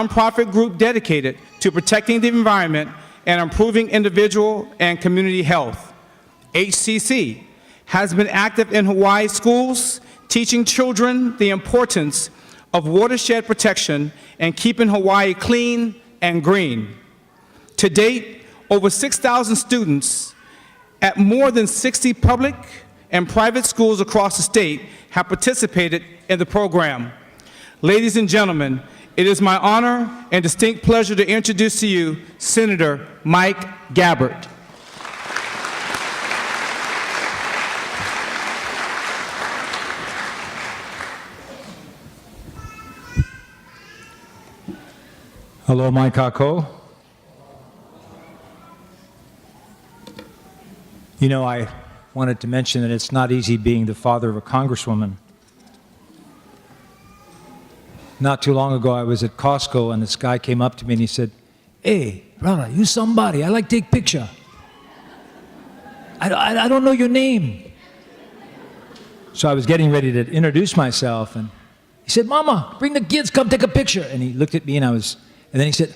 nonprofit group dedicated to protecting the environment and improving individual and community health. HCC has been active in Hawaii schools, teaching children the importance of watershed protection and keeping Hawaii clean and green. To date, over 6,000 students at more than 60 public and private schools across the state have participated in the program. Ladies and gentlemen, it is my honor and distinct pleasure to introduce to you Senator Mike Gabbard. Hello, Mike Kako. You know, I wanted to mention that it's not easy being the father of a congresswoman. Not too long ago, I was at Costco, and this guy came up to me and he said, "Hey, brother, you somebody. I like to take picture. I don't know your name." So I was getting ready to introduce myself, and he said, "Mama, bring the kids, come take a picture." And he looked at me, and then he said,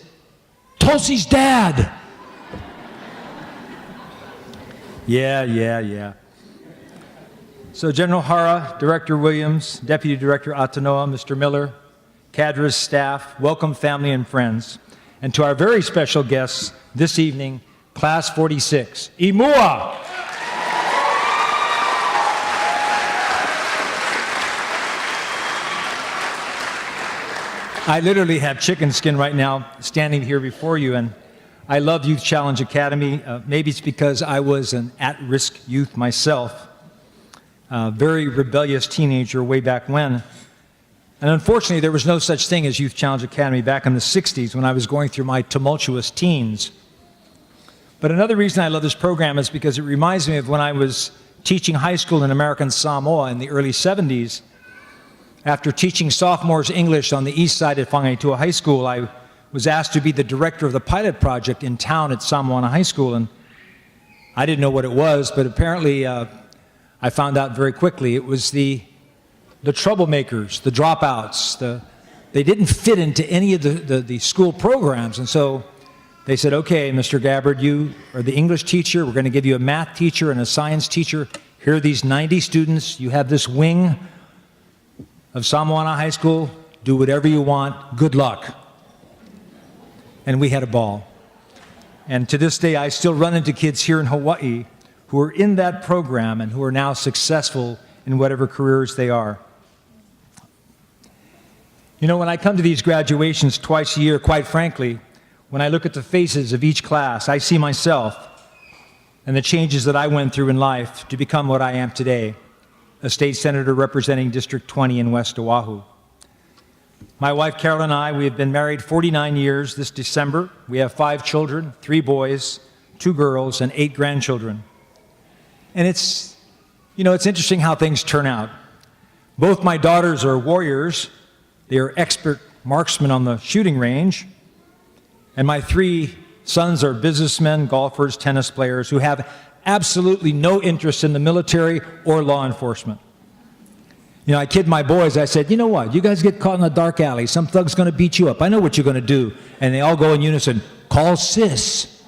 "Tulsi's dad." Yeah. So General Hara, Director Williams, Deputy Director Atanoa, Mr. Miller, cadres, staff, welcome family and friends, and to our very special guests this evening, Class 46, IMUA. I literally have chicken skin right now standing here before you, and I love Youth Challenge Academy. Maybe it's because I was an at-risk youth myself, a very rebellious teenager way back when. And unfortunately, there was no such thing as Youth Challenge Academy back in the 60s when I was going through my tumultuous teens. But another reason I love this program is because it reminds me of when I was teaching high school in American Samoa in the early 70s. After teaching sophomores English on the east side of Whangaetua High School, I was asked to be the director of the pilot project in town at Samoana High School, and I didn't know what it was, but apparently I found out very quickly it was the troublemakers, the dropouts. They didn't fit into any of the school programs, and so they said, "Okay, Mr. Gabbard, you are the English teacher. We're going to give you a math teacher and a science teacher. Here are these 90 students. You have this wing of Samoana High School. Do whatever you want. Good luck." And we had a ball. And to this day, I still run into kids here in Hawaii who are in that program and who are now successful in whatever careers they are. You know, when I come to these graduations twice a year, quite frankly, when I look at the faces of each class, I see myself and the changes that I went through in life to become what I am today, a state senator representing District 20 in West Oahu. My wife Carol and I, we have been married 49 years this December. We have 5 children, 3 boys, 2 girls, and 8 grandchildren. And it's interesting how things turn out. Both my daughters are warriors. They are expert marksmen on the shooting range. And my 3 sons are businessmen, golfers, tennis players who have absolutely no interest in the military or law enforcement. You know, I kid my boys, I said, "You know what, you guys get caught in a dark alley, some thug's gonna beat you up. I know what you're gonna do." And they all go in unison, "Call sis."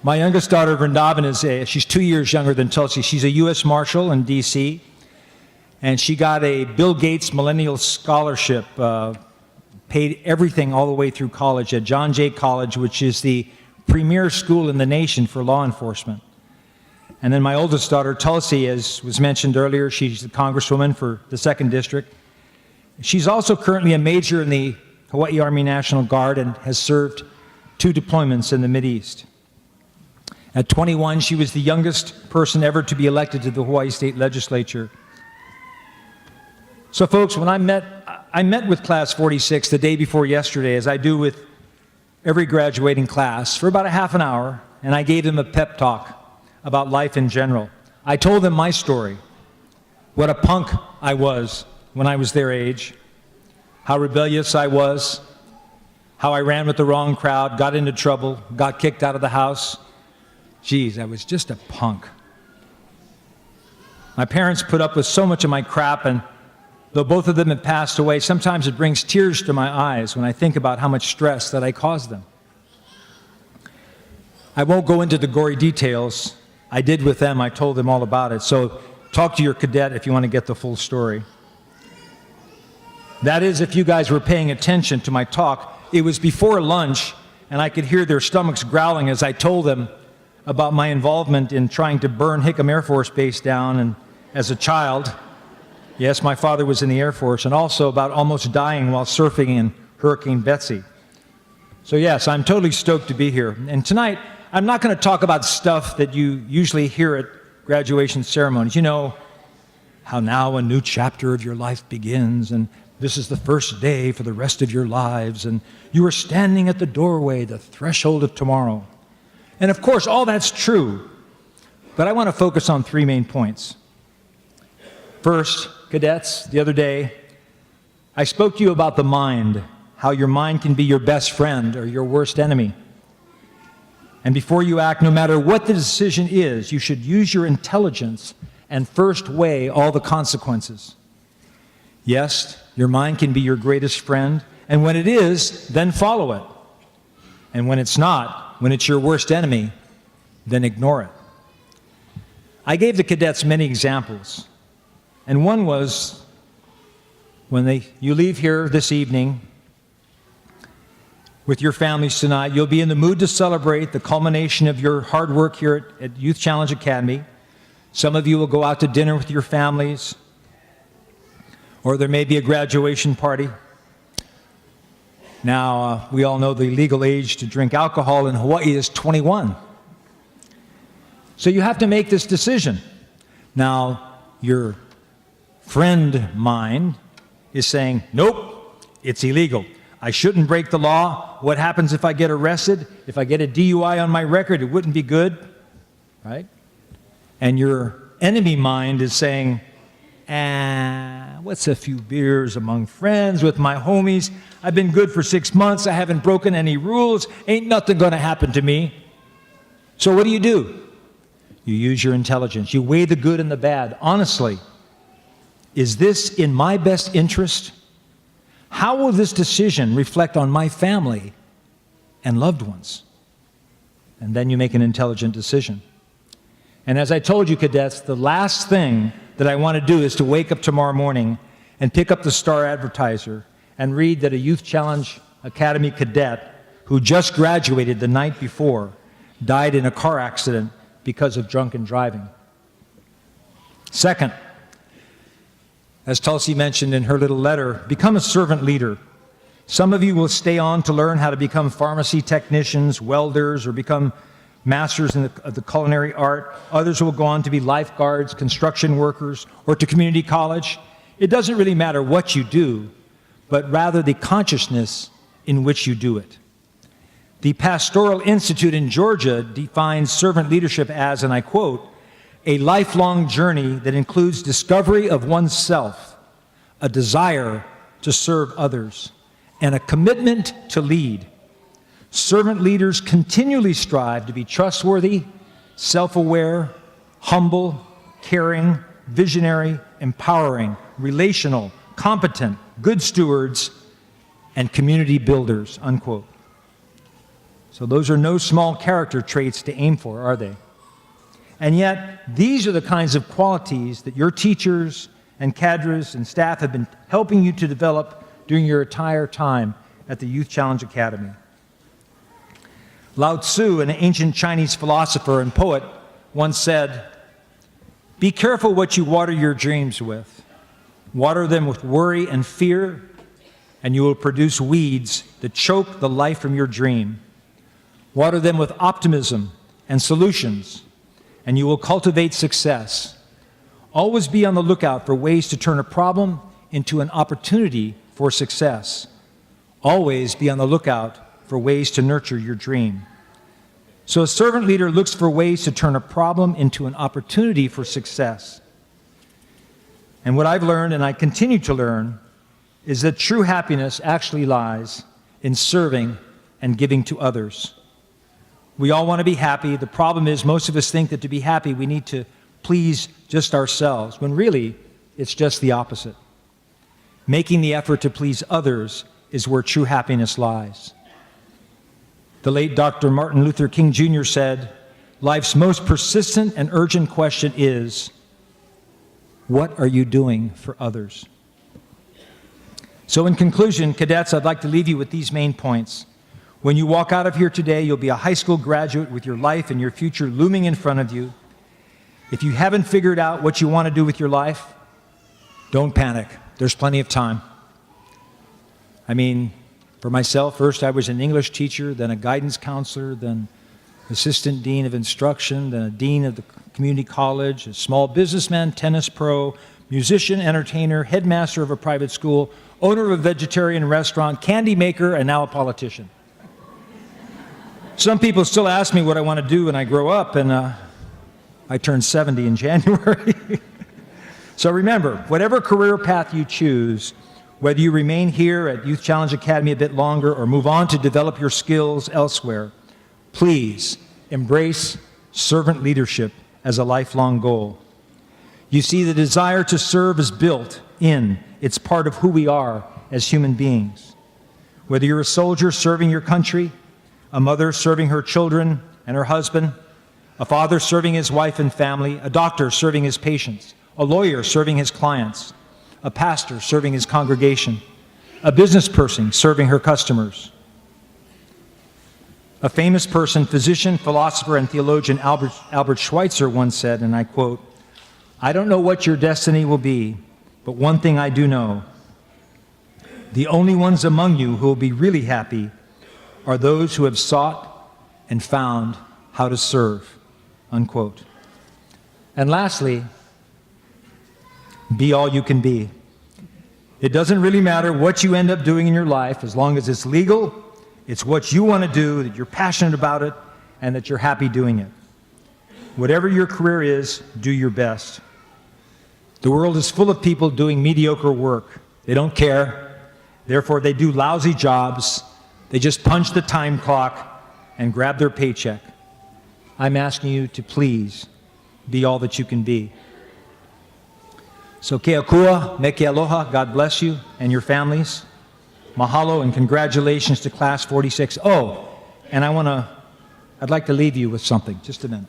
My youngest daughter, Vrindavan, she's 2 years younger than Tulsi. She's a U.S. Marshal in D.C., and she got a Bill Gates Millennial Scholarship, paid everything all the way through college at John Jay College, which is the premier school in the nation for law enforcement. And then my oldest daughter, Tulsi, as was mentioned earlier, she's the congresswoman for the 2nd District. She's also currently a major in the Hawaii Army National Guard and has served 2 deployments in the Mideast. At 21, she was the youngest person ever to be elected to the Hawaii State Legislature. So folks, when I met with Class 46 the day before yesterday, as I do with every graduating class, for about a half an hour, and I gave them a pep talk about life in general. I told them my story, what a punk I was when I was their age, how rebellious I was, how I ran with the wrong crowd, got into trouble, got kicked out of the house. Geez, I was just a punk. My parents put up with so much of my crap, and Though both of them have passed away, sometimes it brings tears to my eyes when I think about how much stress that I caused them. I won't go into the gory details. I did with them. I told them all about it. So talk to your cadet if you want to get the full story. That is, if you guys were paying attention to my talk. It was before lunch, and I could hear their stomachs growling as I told them about my involvement in trying to burn Hickam Air Force Base down, and as a child, yes, my father was in the Air Force, and also about almost dying while surfing in Hurricane Betsy. So yes, I'm totally stoked to be here. And tonight, I'm not going to talk about stuff that you usually hear at graduation ceremonies. You know, how now a new chapter of your life begins, and this is the first day for the rest of your lives, and you are standing at the doorway, the threshold of tomorrow. And of course, all that's true, but I want to focus on three main points. First, cadets, the other day, I spoke to you about the mind, how your mind can be your best friend or your worst enemy. And before you act, no matter what the decision is, you should use your intelligence and first weigh all the consequences. Yes, your mind can be your greatest friend, and when it is, then follow it. And when it's not, when it's your worst enemy, then ignore it. I gave the cadets many examples, and one was when you leave here this evening with your families tonight, you'll be in the mood to celebrate the culmination of your hard work here at Youth Challenge Academy. Some of you will go out to dinner with your families, or there may be a graduation party. Now, we all know the legal age to drink alcohol in Hawaii is 21. So you have to make this decision. Now, your friend mind is saying, nope, it's illegal. I shouldn't break the law. What happens if I get arrested? If I get a DUI on my record, it wouldn't be good, right? And your enemy mind is saying, what's a few beers among friends with my homies? I've been good for 6 months. I haven't broken any rules. Ain't nothing going to happen to me. So what do? You use your intelligence. You weigh the good and the bad. Honestly, is this in my best interest? How will this decision reflect on my family and loved ones? And then you make an intelligent decision. And as I told you, cadets, the last thing that I want to do is to wake up tomorrow morning and pick up the Star Advertiser and read that a Youth Challenge Academy cadet who just graduated the night before died in a car accident because of drunken driving. Second, as Tulsi mentioned in her little letter, become a servant leader. Some of you will stay on to learn how to become pharmacy technicians, welders, or become masters of the culinary art. Others will go on to be lifeguards, construction workers, or to community college. It doesn't really matter what you do, but rather the consciousness in which you do it. The Pastoral Institute in Georgia defines servant leadership as, and I quote, a lifelong journey that includes discovery of oneself, a desire to serve others, and a commitment to lead. Servant leaders continually strive to be trustworthy, self-aware, humble, caring, visionary, empowering, relational, competent, good stewards, and community builders, unquote. So those are no small character traits to aim for, are they? And yet, these are the kinds of qualities that your teachers and cadres and staff have been helping you to develop during your entire time at the Youth Challenge Academy. Lao-Tzu, an ancient Chinese philosopher and poet, once said, "Be careful what you water your dreams with. Water them with worry and fear, and you will produce weeds that choke the life from your dream. Water them with optimism and solutions, and you will cultivate success. Always be on the lookout for ways to turn a problem into an opportunity for success. Always be on the lookout for ways to nurture your dream." So a servant leader looks for ways to turn a problem into an opportunity for success. And what I've learned, and I continue to learn, is that true happiness actually lies in serving and giving to others. We all want to be happy. The problem is most of us think that to be happy we need to please just ourselves, when really it's just the opposite. Making the effort to please others is where true happiness lies. The late Dr. Martin Luther King Jr. said, "Life's most persistent and urgent question is, what are you doing for others?" So in conclusion, cadets, I'd like to leave you with these main points. When you walk out of here today, you'll be a high school graduate with your life and your future looming in front of you. If you haven't figured out what you want to do with your life, don't panic. There's plenty of time. I mean, for myself, first I was an English teacher, then a guidance counselor, then assistant dean of instruction, then a dean of the community college, a small businessman, tennis pro, musician, entertainer, headmaster of a private school, owner of a vegetarian restaurant, candy maker, and now a politician. Some people still ask me what I want to do when I grow up, and I turned 70 in January. So remember, whatever career path you choose, whether you remain here at Youth Challenge Academy a bit longer or move on to develop your skills elsewhere, please embrace servant leadership as a lifelong goal. You see, the desire to serve is built in. It's part of who we are as human beings. Whether you're a soldier serving your country, a mother serving her children and her husband, a father serving his wife and family, a doctor serving his patients, a lawyer serving his clients, a pastor serving his congregation, a business person serving her customers. A famous person, physician, philosopher, and theologian Albert Schweitzer once said, and I quote, "I don't know what your destiny will be, but one thing I do know. The only ones among you who will be really happy are those who have sought and found how to serve," unquote. And lastly, be all you can be. It doesn't really matter what you end up doing in your life, as long as it's legal, it's what you want to do, that you're passionate about it, and that you're happy doing it. Whatever your career is, do your best. The world is full of people doing mediocre work. They don't care, therefore they do lousy jobs. They just punch the time clock and grab their paycheck. I'm asking you to please be all that you can be. So ke akua, me ke aloha, God bless you and your families. Mahalo and congratulations to Class 46. Oh, and I'd like to leave you with something. Just a minute.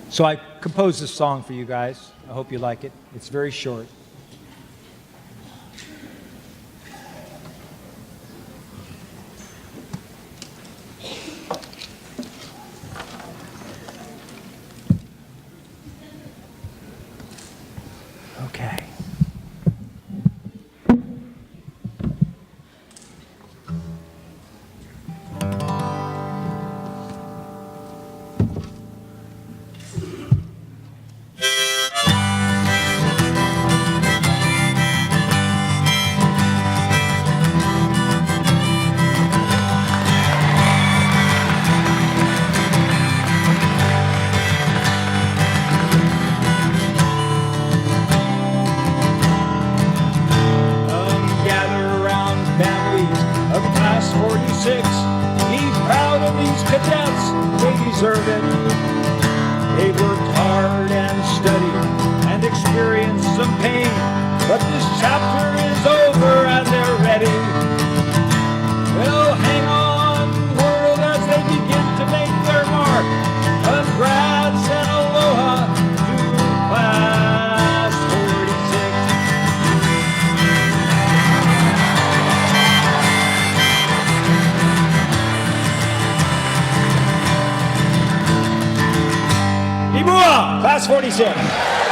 So I composed this song for you guys. I hope you like it. It's very short. Okay. Deserve it. They worked hard and studied and experienced some pain, but this chapter is over and they're ready. Well, hang on, world, as they begin to make their mark. Congrats and aloha to Class 46. IMUA, Class 46.